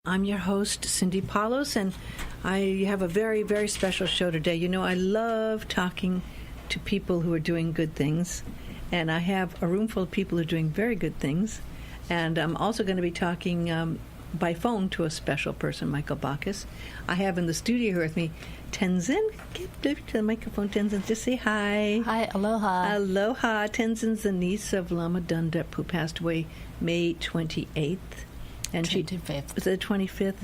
I'm your host, Cindy Paulos, and I have a very, very special show today. You know, I love talking to people who are doing good things, and I have a room full of people who are doing very good things. And I'm also going to be talking by phone to a special person, Michael Bacchus. I have in the studio here with me Tenzin. Get to the microphone, Tenzin. Just say hi. Hi, aloha. Aloha. Tenzin's the niece of Lama Dhondup, who passed away May 28th. And 25th. Was it the 25th?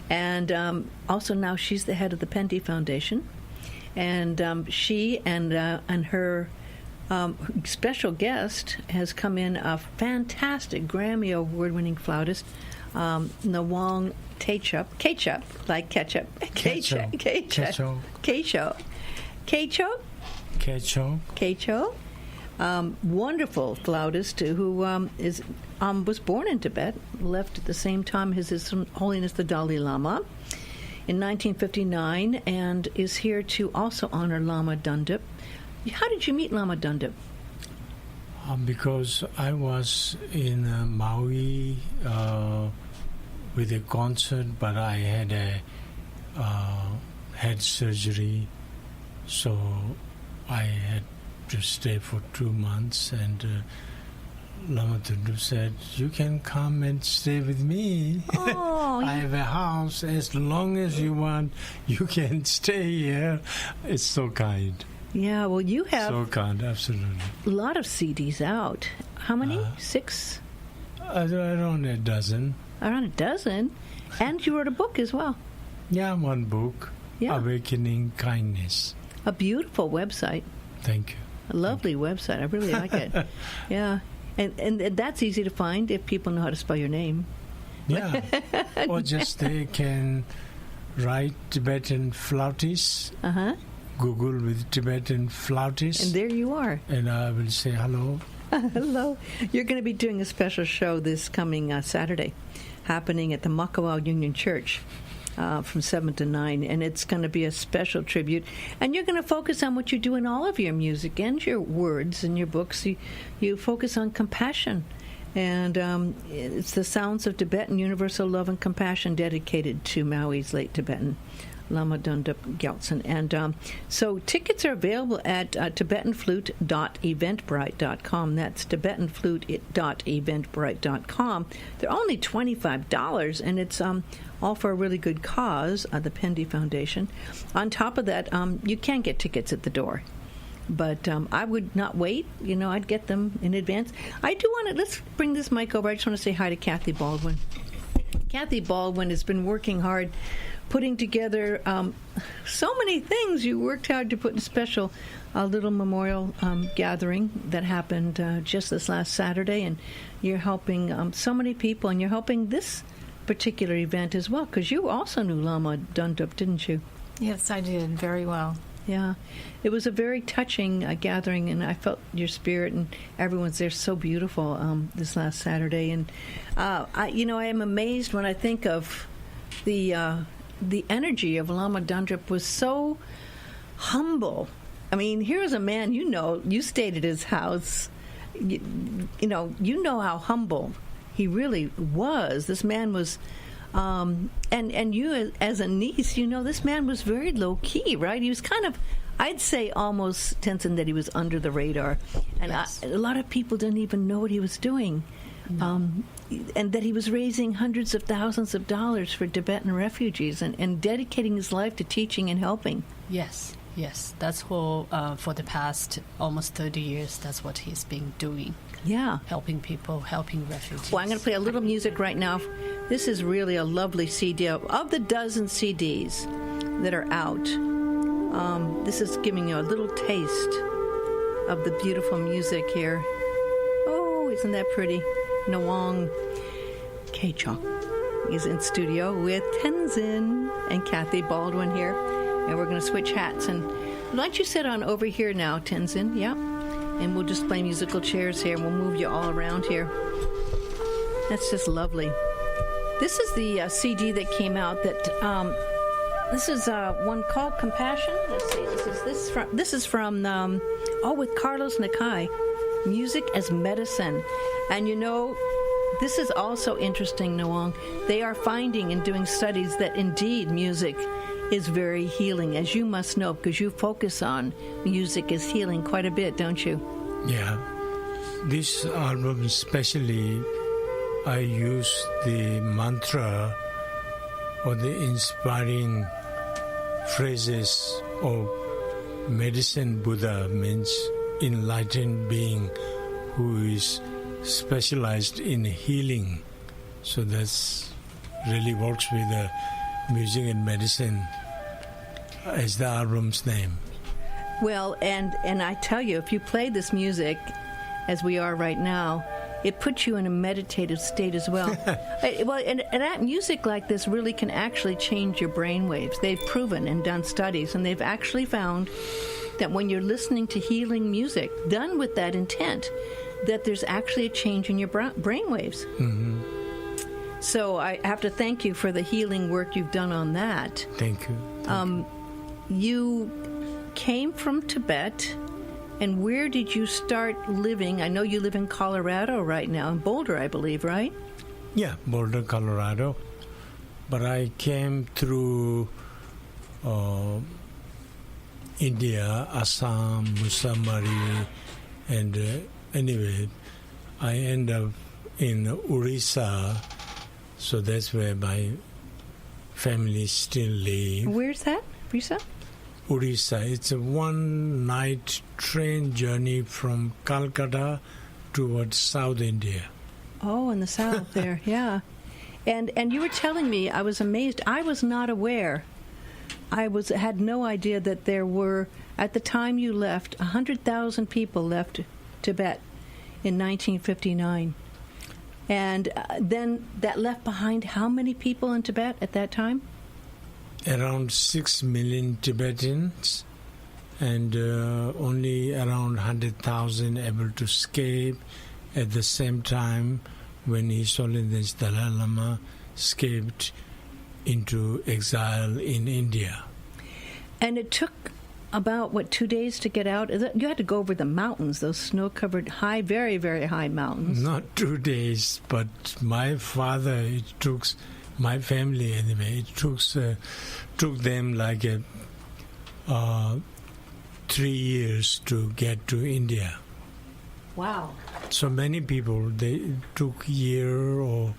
And also now she's the head of the Pendy Foundation. And she and her special guest has come in, a fantastic Grammy award-winning flautist, Nawong Khechog, like ketchup. Khechog. Wonderful flautist who was born in Tibet, left at the same time as His Holiness the Dalai Lama in 1959, and is here to also honor Lama Dhondup. How did you meet Lama Dhondup? Because I was in Maui with a concert, but I had head surgery, so I had to stay for 2 months, and Lama Dhondup said, "You can come and stay with me. Oh, I have a house. As long as you want, you can stay here." It's so kind. Yeah, well, you have so kind, absolutely. a lot of CDs out. How many? 6? Around a dozen. Around a dozen? And you wrote a book as well. Yeah, one book, Yeah. Awakening Kindness. A beautiful website. Thank you. A lovely website. I really like it. Yeah. And that's easy to find if people know how to spell your name. Yeah. Or just they can write Tibetan flautist. Uh-huh. Google with Tibetan flautist. And there you are. And I will say hello. Hello. You're going to be doing a special show this coming Saturday, happening at the Makawo Union Church from 7 to 9. And it's going to be a special tribute. And you're going to focus on what you do in all of your music and your words and your books. You focus on compassion. And it's the sounds of Tibetan universal love and compassion dedicated to Maui's late Tibetan, Lama Dhondup Gyaltsen. And so tickets are available at tibetanflute.eventbrite.com. That's tibetanflute.eventbrite.com. They're only $25, and it's all for a really good cause, the Pendy Foundation. On top of that, you can get tickets at the door. But I would not wait. You know, I'd get them in advance. I do want to, let's bring this mic over. I just want to say hi to Kathy Baldwin. Kathy Baldwin has been working hard, putting together so many things. You worked hard to put in a special little memorial gathering that happened just this last Saturday, and you're helping so many people, and you're helping this particular event as well, because you also knew Lama Dhondup, didn't you? Yes, I did very well. Yeah. It was a very touching gathering, and I felt your spirit, and everyone's there so beautiful this last Saturday. And, I am amazed when I think of the energy of Lama Dhondup was so humble. I mean, here's a man, you stayed at his house. You know how humble he really was. This man was, and you as a niece, this man was very low key, right? He was kind of, I'd say almost, Tenzin, that he was under the radar. And yes. A lot of people didn't even know what he was doing. No. And that he was raising hundreds of thousands of dollars for Tibetan refugees and dedicating his life to teaching and helping. Yes. That's for the past almost 30 years, that's what he's been doing. Yeah. Helping people, helping refugees. Well, I'm going to play a little music right now. This is really a lovely CD. Of the dozen CDs that are out, this is giving you a little taste of the beautiful music here. Oh, isn't that pretty? Nawong Khechog is in studio with Tenzin and Kathy Baldwin here, and we're going to switch hats. And why don't you sit on over here now, Tenzin? Yeah, and we'll just play musical chairs here. We'll move you all around here. That's just lovely. This is the CD that came out. This is one called Compassion. Let's see. This is from with Carlos Nakai, Music as Medicine. And this is also interesting, Nawang. They are finding and doing studies that indeed music is very healing, as you must know, because you focus on music is healing quite a bit, don't you? Yeah. This album especially, I use the mantra or the inspiring phrases of medicine Buddha, means enlightened being who is specialized in healing. So that's really works with the music and medicine as the album's name. Well, and I tell you, if you play this music, as we are right now, it puts you in a meditative state as well. And that music like this really can actually change your brain waves. They've proven and done studies, and they've actually found that when you're listening to healing music done with that intent, that there's actually a change in your brain waves. Mm-hmm. So I have to thank you for the healing work you've done on that. Thank you. You came from Tibet, and where did you start living? I know you live in Colorado right now, in Boulder, I believe, right? Yeah, Boulder, Colorado. But I came through India, Assam, Musamari, and anyway, I end up in Orissa, so that's where my family still live. Where's that, Orissa? Orissa. It's a one-night train journey from Calcutta towards South India. Oh, in the south there, yeah. And you were telling me, I was amazed. I was not aware. Had no idea that there were, at the time you left, 100,000 people left Tibet in 1959. And then that left behind how many people in Tibet at that time? Around 6 million Tibetans, and only around 100,000 able to escape. At the same time, when His Holiness Dalai Lama escaped into exile in India. And it took about, 2 days to get out? You had to go over the mountains, those snow-covered high, very, very high mountains. Not 2 days, but my father, it took... My family, anyway, it took them like 3 years to get to India. Wow. So many people, they took a year or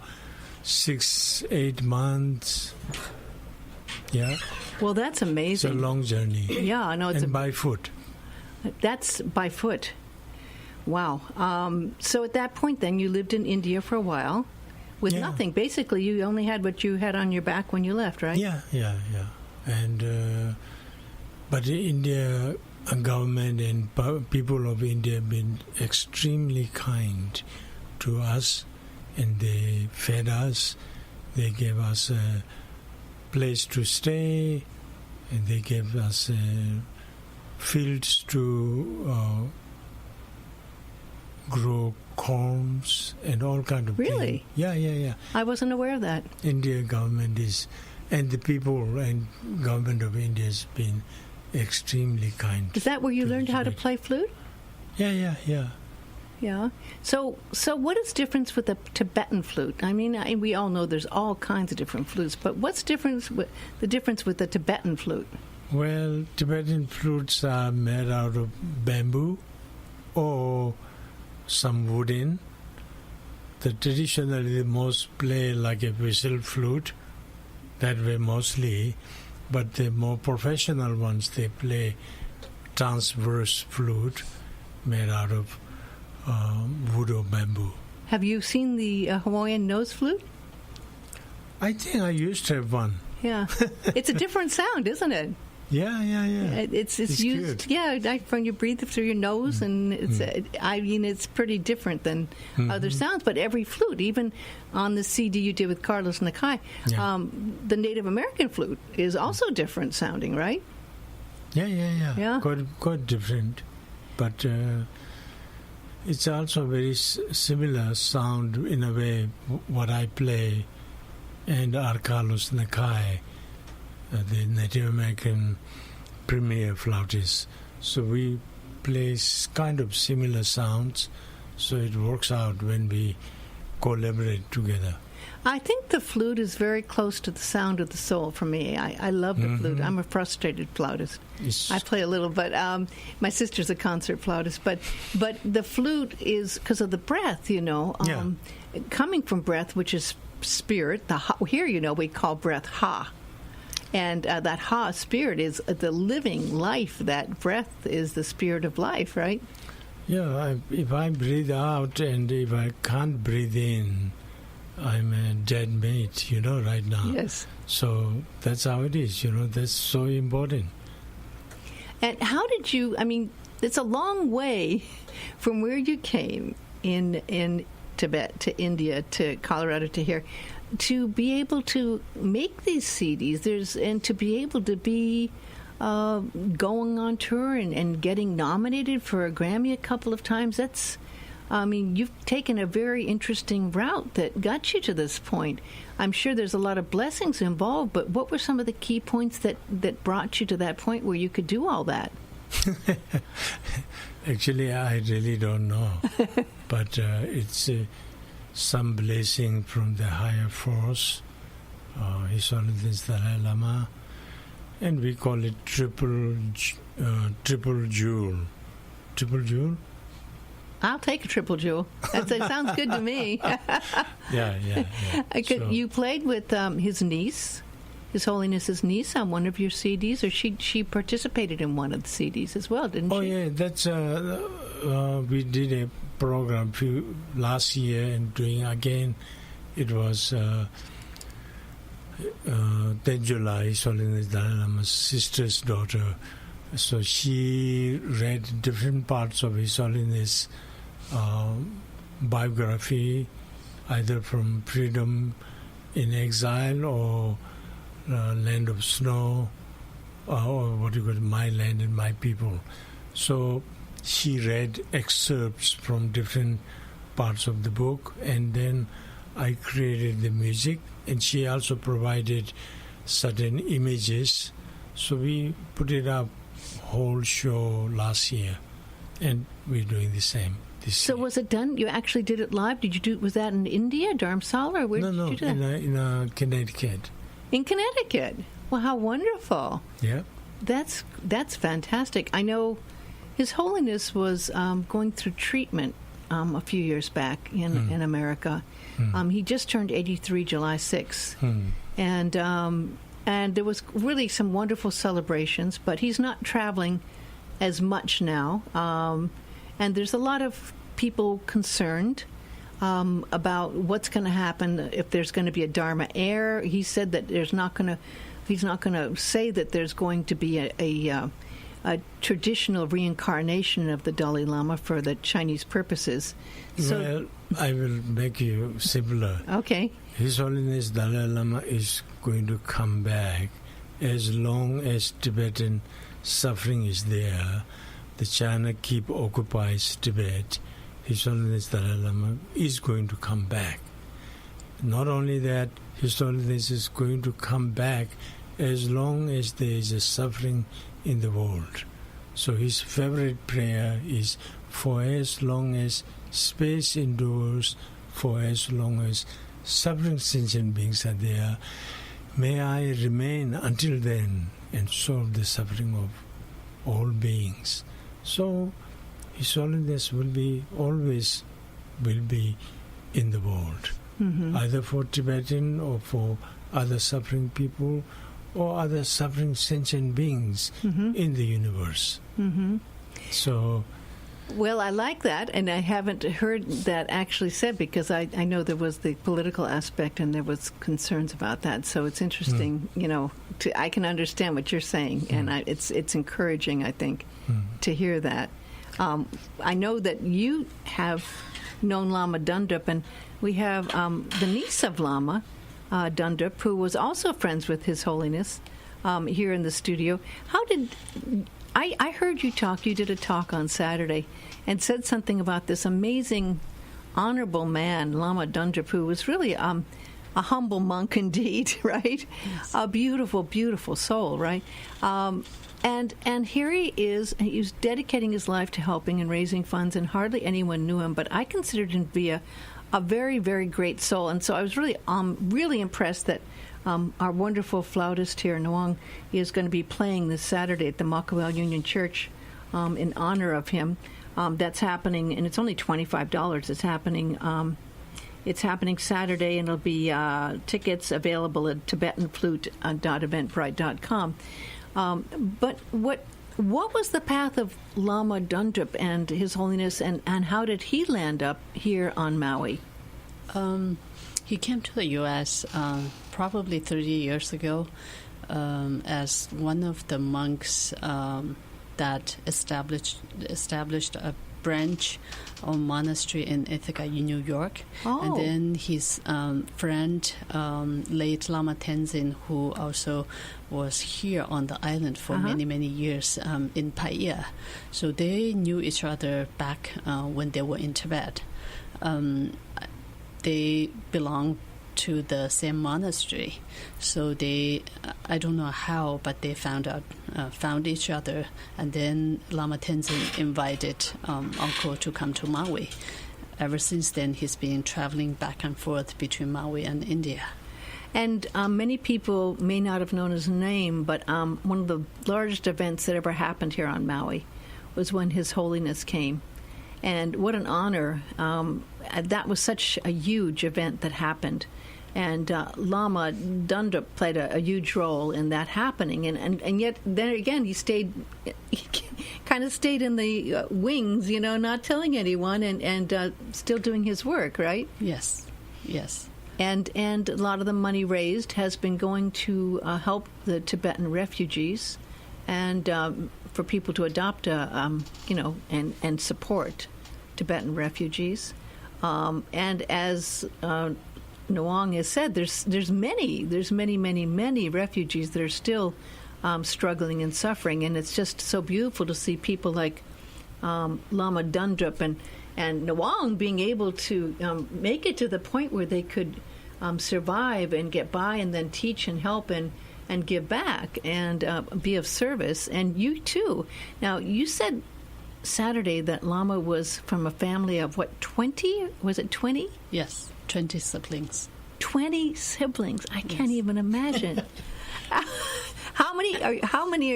6-8 months. Yeah. Well, that's amazing. It's a long journey. Yeah, I know. And by foot. That's by foot. Wow. So at that point, then, you lived in India for a while. With nothing. Basically, you only had what you had on your back when you left, right? Yeah. And but the India government and people of India have been extremely kind to us, and they fed us. They gave us a place to stay, and they gave us fields to grow corns and all kind of Really? things. Yeah. I wasn't aware of that. India government is, and the people and government of India has been extremely kind. Is that where you learned how to play flute? Yeah. Yeah. So what is difference with the Tibetan flute? I mean, we all know there's all kinds of different flutes, but what's the difference with the Tibetan flute? Well, Tibetan flutes are made out of bamboo or some wooden. Traditionally, most play like a whistle flute, that way mostly, but the more professional ones, they play transverse flute made out of wood or bamboo. Have you seen the Hawaiian nose flute? I think I used to have one. Yeah. It's a different sound, isn't it? Yeah. It's used. Good. Yeah, when you breathe through your nose, and it's. I mean, it's pretty different than other sounds. But every flute, even on the CD you did with Carlos Nakai, the Native American flute is also different sounding, right? Yeah. Quite different, but it's also very similar sound in a way. What I play, and our Carlos Nakai, the Native American premier flautist. So we play kind of similar sounds, so it works out when we collaborate together. I think the flute is very close to the sound of the soul for me. I love the flute. I'm a frustrated flautist. It's- I play a little, but my sister's a concert flautist. But the flute is because of the breath, coming from breath, which is spirit. The ha, here, we call breath ha. And that ha spirit is the living life. That breath is the spirit of life, right? Yeah, if I breathe out and if I can't breathe in, I'm a dead mate, right now. Yes. So that's how it is, that's so important. And how did you, it's a long way from where you came in Tibet to India to Colorado to here, to be able to make these CDs, and to be able to be going on tour and getting nominated for a Grammy a couple of times. That's, you've taken a very interesting route that got you to this point. I'm sure there's a lot of blessings involved, but what were some of the key points that brought you to that point where you could do all that? Actually, I really don't know. But it's some blessing from the higher force, His Holiness Dalai Lama, and we call it triple jewel. Triple jewel? I'll take a triple jewel. That sounds good to me. Yeah. So, you played with his niece, His Holiness's niece, on one of your CDs, or she participated in one of the CDs as well, didn't she? Oh yeah, that's we did a program last year and doing again. It was 10 July. His Holiness Dalai Lama's sister's daughter. So she read different parts of His Holiness biography, either from Freedom in Exile or Land of Snow, or what you call My Land and My People. So she read excerpts from different parts of the book, and then I created the music, and she also provided certain images. So we put it up whole show last year, and we're doing the same this year. So was it done? You actually did it live? Did you do? Was that in India, Dharamsala, or where did you do that? in Connecticut. In Connecticut. Well, how wonderful! Yeah. That's fantastic. I know His Holiness was going through treatment a few years back in America. He just turned 83 July 6th, and there was really some wonderful celebrations, but he's not traveling as much now. And there's a lot of people concerned about what's going to happen if there's going to be a Dharma heir. He said that he's not going to say that there's going to be a traditional reincarnation of the Dalai Lama for the Chinese purposes. So, well, I will make you simpler. Okay. His Holiness Dalai Lama is going to come back as long as Tibetan suffering is there. The China occupies Tibet. His Holiness Dalai Lama is going to come back. Not only that, His Holiness is going to come back as long as there is a suffering in the world. So his favorite prayer is, for as long as space endures, for as long as suffering sentient beings are there, may I remain until then and solve the suffering of all beings. So His Holiness always will be in the world, either for Tibetan or for other suffering people or other suffering sentient beings in the universe. So, well, I like that, and I haven't heard that actually said, because I know there was the political aspect and there was concerns about that. So it's interesting, I can understand what you're saying, and it's encouraging, I think, to hear that. I know that you have known Lama Dhondup, and we have the niece of Lama Dhondup, who was also friends with His Holiness here in the studio. How did... I heard you talk. You did a talk on Saturday and said something about this amazing, honorable man, Lama Dhondup, who was really a humble monk indeed, right? Yes. A beautiful, beautiful soul, right? And here he is. He was dedicating his life to helping and raising funds, and hardly anyone knew him. But I considered him to be a a very, very great soul. And so I was really impressed that our wonderful flautist here, Nawang, is going to be playing this Saturday at the Makawo Union Church in honor of him. That's happening, and it's only $25. It's happening Saturday, and it'll be tickets available at tibetanflute.eventbrite.com. But what was the path of Lama Dhondup and His Holiness, and how did he land up here on Maui? He came to the U.S. Probably 30 years ago as one of the monks that established a branch or monastery in Ithaca, in New York. Oh. And then his friend, late Lama Tenzin, who also was here on the island for many, many years in Paia. So they knew each other back when they were in Tibet. They belonged to the same monastery, so they, I don't know how, but they found each other, and then Lama Tenzin invited Uncle to come to Maui. Ever since then, he's been traveling back and forth between Maui and India. And many people may not have known his name, but one of the largest events that ever happened here on Maui was when His Holiness came. And what an honor. That was such a huge event that happened. And Lama Dhondup played a huge role in that happening. And yet, then again, he kind of stayed in the wings, not telling anyone and still doing his work, right? Yes, yes. And a lot of the money raised has been going to help the Tibetan refugees and for people to adopt, and support Tibetan refugees. And as Nawang has said, there's many refugees that are still struggling and suffering, and it's just so beautiful to see people like Lama Dhondup and Nawang being able to make it to the point where they could survive and get by, and then teach and help and give back and be of service. And you too. Now, you said Saturday that Lama was from a family of 20? Was it 20? Yes, 20 siblings. 20 siblings. I can't even imagine. How many are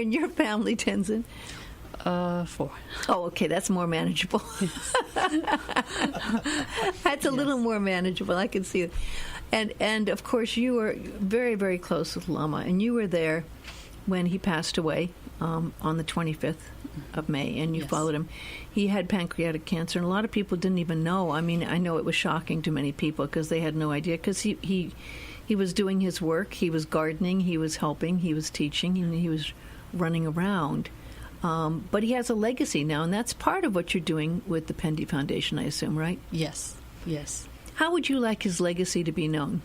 in your family, Tenzin? 4. Oh, okay, that's more manageable. That's a little more manageable. I can see it. And of course, you were very, very close with Lama, and you were there when he passed away on the 25th of May, and you followed him. He had pancreatic cancer, and a lot of people didn't even know. I mean, I know it was shocking to many people because they had no idea, because he was doing his work. He was gardening, he was helping, he was teaching, and he was running around. But he has a legacy now, and that's part of what you're doing with the Pendi Foundation, I assume, right? Yes, yes. How would you like his legacy to be known?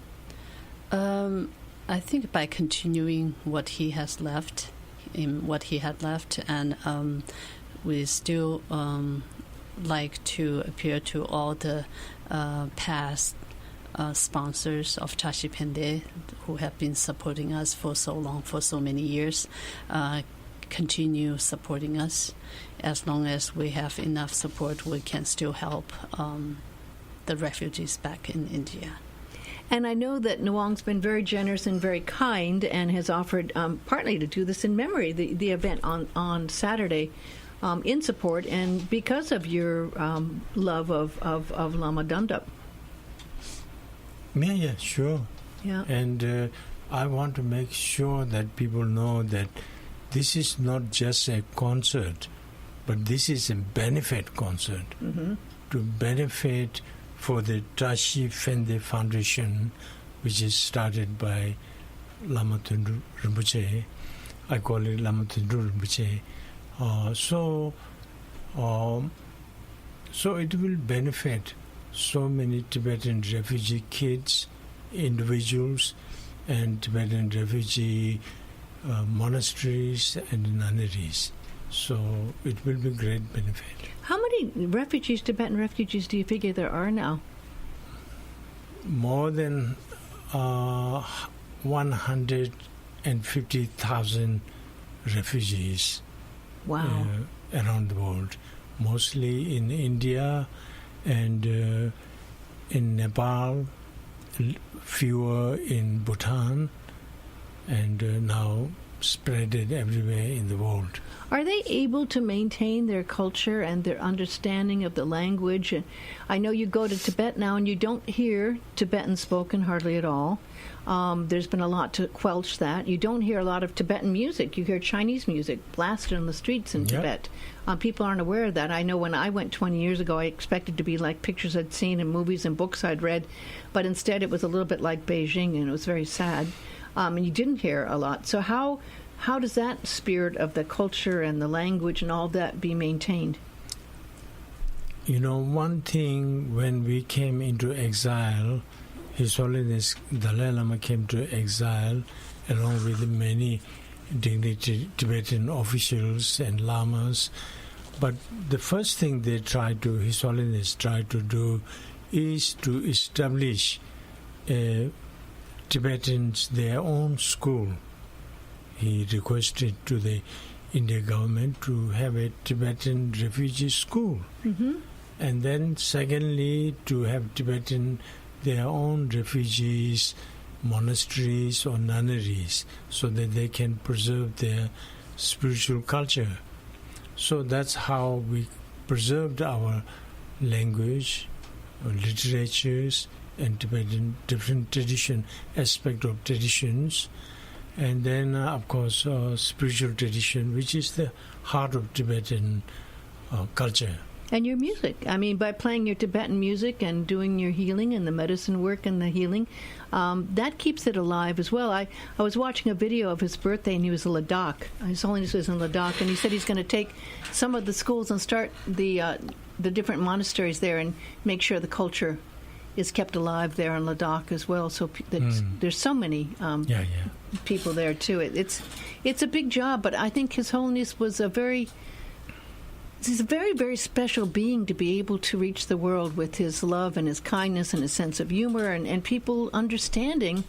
I think by continuing what he has left, and we still like to appeal to all the past sponsors of Tashi Pende who have been supporting us for so long, for so many years. Continue supporting us. As long as we have enough support, we can still help the refugees back in India. And I know that Nawang's been very generous and very kind, and has offered partly to do this in memory, the event on Saturday, in support and because of your love of Lama Dhondup. Yeah, sure. Yeah. And I want to make sure that people know that this is not just a concert, but this is a benefit concert. Mm-hmm. To benefit for the Tashi Pende Foundation, which is started by Lama Dhondup Rinpoche. I call it Lama Dhondup Rinpoche. So it will benefit so many Tibetan refugee kids, individuals, and Tibetan refugee monasteries and nunneries. So it will be great benefit. How many Tibetan refugees do you figure there are now? More than 150,000 refugees. Wow. Around the world, mostly in India and in Nepal, fewer in Bhutan, and now spreaded everywhere in the world. Are they able to maintain their culture and their understanding of the language? And I know you go to Tibet now and you don't hear Tibetan spoken hardly at all. There's been a lot to quelch that. You don't hear a lot of Tibetan music. You hear Chinese music blasted on the streets in Tibet. People aren't aware of that. I know when I went 20 years ago, I expected to be like pictures I'd seen in movies and books I'd read, but instead it was a little bit like Beijing, and it was very sad. And you didn't hear a lot. So how does that spirit of the culture and the language and all that be maintained? You know, one thing, when we came into exile, His Holiness Dalai Lama came to exile along with many dignitaries, Tibetan officials and lamas. But the first thing His Holiness tried to do is to establish Tibetans their own school. He requested to the Indian government to have a Tibetan refugee school. Mm-hmm. And then secondly, to have Tibetan their own refugees, monasteries or nunneries, so that they can preserve their spiritual culture. So that's how we preserved our language, our literatures, and Tibetan different aspect of traditions. And then, of course, spiritual tradition, which is the heart of Tibetan culture. And your music. I mean, by playing your Tibetan music and doing your healing and the medicine work and the healing, that keeps it alive as well. I was watching a video of his birthday, and he was in Ladakh. His Holiness was in Ladakh, and he said he's going to take some of the schools and start the different monasteries there and make sure the culture is kept alive there in Ladakh as well. So there's so many people there too. It's a big job, but I think His Holiness was he's a very, very special being to be able to reach the world with his love and his kindness and his sense of humor and people understanding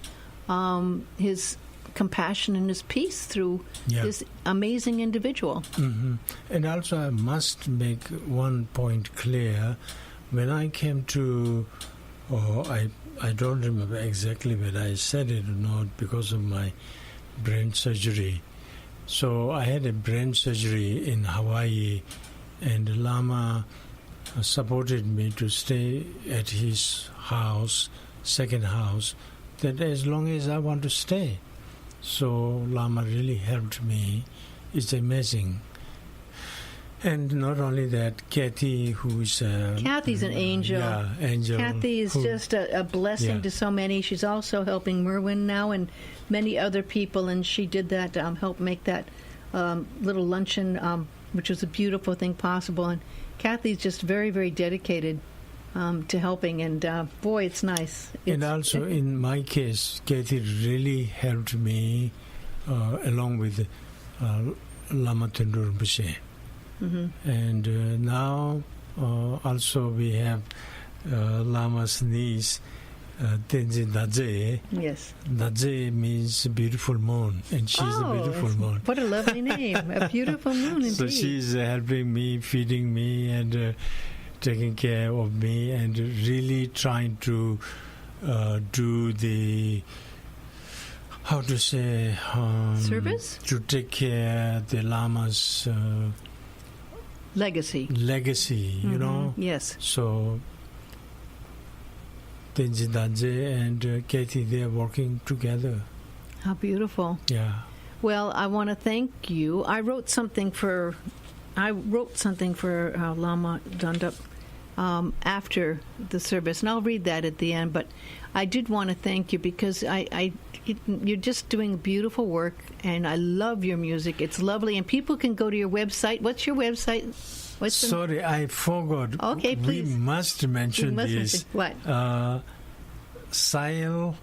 his compassion and his peace through this amazing individual. Mm-hmm. And also I must make one point clear. When I came to I don't remember exactly whether I said it or not because of my brain surgery. So I had a brain surgery in Hawaii, and Lama supported me to stay at his house, second house, that as long as I want to stay. So Lama really helped me. It's amazing. And not only that, Kathy, who's... Kathy's an angel. Yeah, angel. Kathy is just a blessing to so many. She's also helping Merwin now and many other people, and she did that, help make that little luncheon, which was a beautiful thing possible. And Kathy's just very, very dedicated to helping, and boy, it's nice. And also, in my case, Kathy really helped me along with Lama Dhondup Gyaltsen. Mm-hmm. And now also we have Lama's niece, Tenzin Dadze. Yes. Dadze means beautiful moon, and she's a beautiful moon. What a lovely name. A beautiful moon indeed. So she's helping me, feeding me, and taking care of me, and really trying to do the... how to say... service? To take care of the Lama's... legacy, you know. Yes. So Tenzin Dadze and Kathy, they are working together. How beautiful. Yeah. Well, I want to thank you. I wrote something for Lama Dhondup after the service, and I'll read that at the end. But I did want to thank you because you're just doing beautiful work, and I love your music. It's lovely, and people can go to your website. What's your website? Sorry, I forgot. Okay, please. We must mention this. What? Sal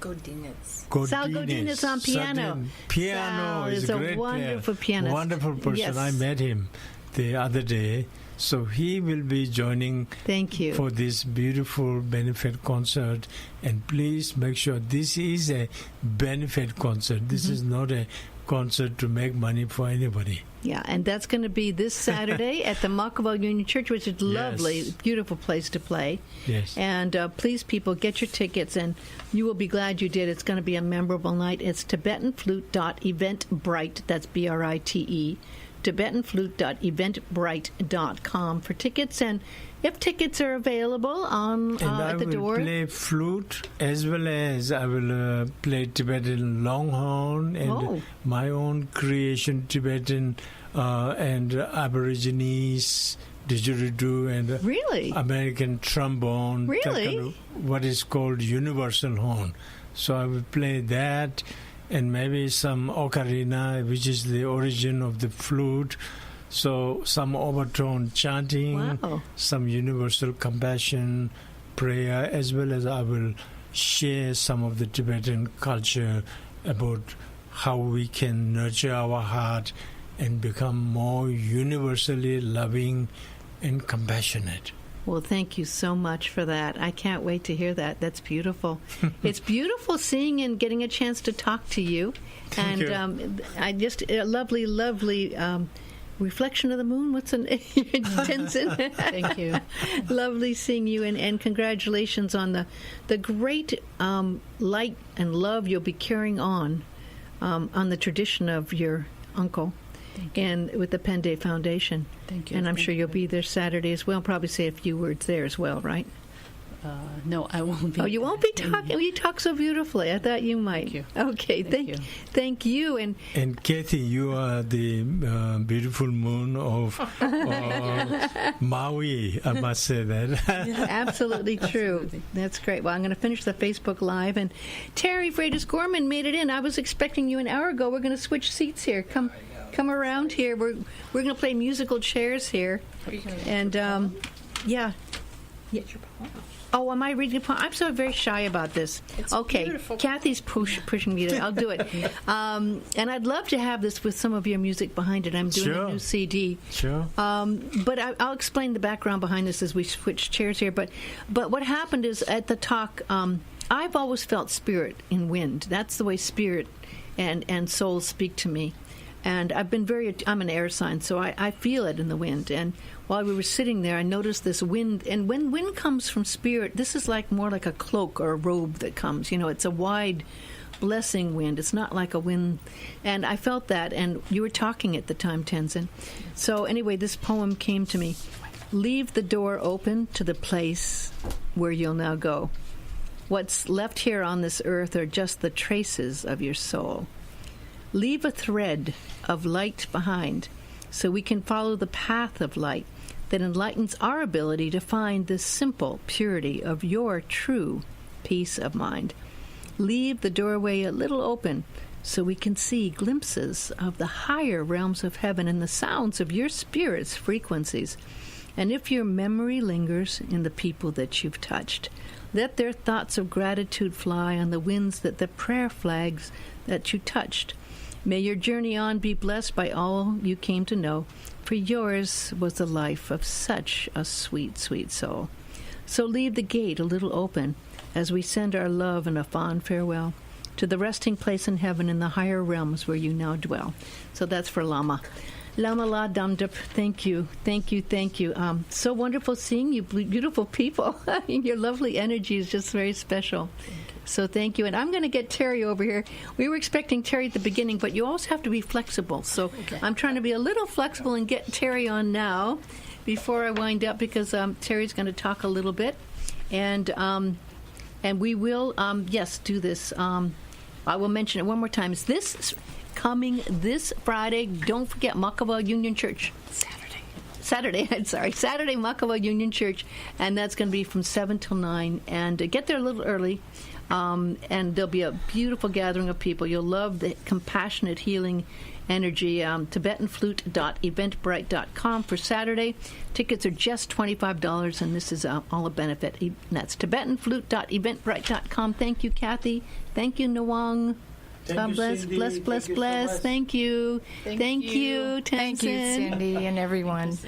Godinez. Sal Godinez on piano. Piano Sal is a great wonderful pianist. pianist. Wonderful person. Yes. I met him the other day. So he will be joining Thank you. for this beautiful benefit concert. And please make sure this is a benefit concert. This is not a concert to make money for anybody. Yeah, and that's going to be this Saturday at the Makawo Union Church, which is lovely, Yes. beautiful place to play. Yes. And please, people, get your tickets, and you will be glad you did. It's going to be a memorable night. It's TibetanFlute.eventbrite, that's BRITE, TibetanFlute.eventbrite.com for tickets. And if tickets are available on And I at the will door. play flute as well as I will play Tibetan longhorn and Oh. my own creation Tibetan and Aborigines didgeridoo and Really? American trombone. that Really? kind of what is called universal horn. So I will play that and maybe some ocarina, which is the origin of the flute. So some overtone chanting, Wow. some universal compassion prayer, as well as I will share some of the Tibetan culture about how we can nurture our heart and become more universally loving and compassionate. Well, thank you so much for that. I can't wait to hear that. That's beautiful. It's beautiful seeing and getting a chance to talk to you. Thank you. I just a lovely, lovely reflection of the moon. What's an Tenzin? Thank you. Lovely seeing you, and congratulations on the great light and love you'll be carrying on the tradition of your uncle. And with the Pende Foundation. Thank you. And I'm Thank sure you'll you. be there Saturday as well. Probably say a few words there as well, right? No, I won't be. Oh, you won't be talking? You talk so beautifully. I thought you might. Thank you. Okay, thank you. And Kathy, you are the beautiful moon of Maui, I must say that. absolutely true. Absolutely. That's great. Well, I'm going to finish the Facebook Live. And Terry Freitas Gorman made it in. I was expecting you an hour ago. We're going to switch seats here. Come around here. We're going to play musical chairs here. And, yeah. Get your poem. Oh, am I reading a poem? I'm so very shy about this. It's okay, beautiful. Kathy's pushing me to. I'll do it. And I'd love to have this with some of your music behind it. I'm doing Sure. a new CD. Sure. But I'll explain the background behind this as we switch chairs here. But what happened is at the talk, I've always felt spirit in wind. That's the way spirit and souls speak to me. And I'm an air sign, so I feel it in the wind. And while we were sitting there, I noticed this wind. And when wind comes from spirit, this is more like a cloak or a robe that comes. It's a wide blessing wind. It's not like a wind. And I felt that. And you were talking at the time, Tenzin. So anyway, this poem came to me. Leave the door open to the place where you'll now go. What's left here on this earth are just the traces of your soul. Leave a thread of light behind so we can follow the path of light that enlightens our ability to find the simple purity of your true peace of mind. Leave the doorway a little open so we can see glimpses of the higher realms of heaven and the sounds of your spirit's frequencies. And if your memory lingers in the people that you've touched, let their thoughts of gratitude fly on the winds that the prayer flags that you touched. May your journey on be blessed by all you came to know, for yours was the life of such a sweet, sweet soul. So leave the gate a little open as we send our love and a fond farewell to the resting place in heaven in the higher realms where you now dwell. So that's for Lama. Lama Dhondup, thank you. So wonderful seeing you, beautiful people. Your lovely energy is just very special. So thank you. And I'm going to get Terry over here. We were expecting Terry at the beginning, but you always have to be flexible. So I'm trying to be a little flexible and get Terry on now before I wind up, because Terry's going to talk a little bit. And we will, do this. I will mention it one more time. It's this Friday. Don't forget Makawo Union Church. Saturday, Makawo Union Church, and that's going to be from 7 till 9. And get there a little early, and there'll be a beautiful gathering of people. You'll love the compassionate, healing energy. TibetanFlute.eventbrite.com for Saturday. Tickets are just $25, and this is all a benefit. And that's TibetanFlute.eventbrite.com. Thank you, Kathy. Thank you, Nawang. God bless, Cindy. bless. Thank you. Thank you. Thank you, Thank you, Tenzin. Cindy, and everyone.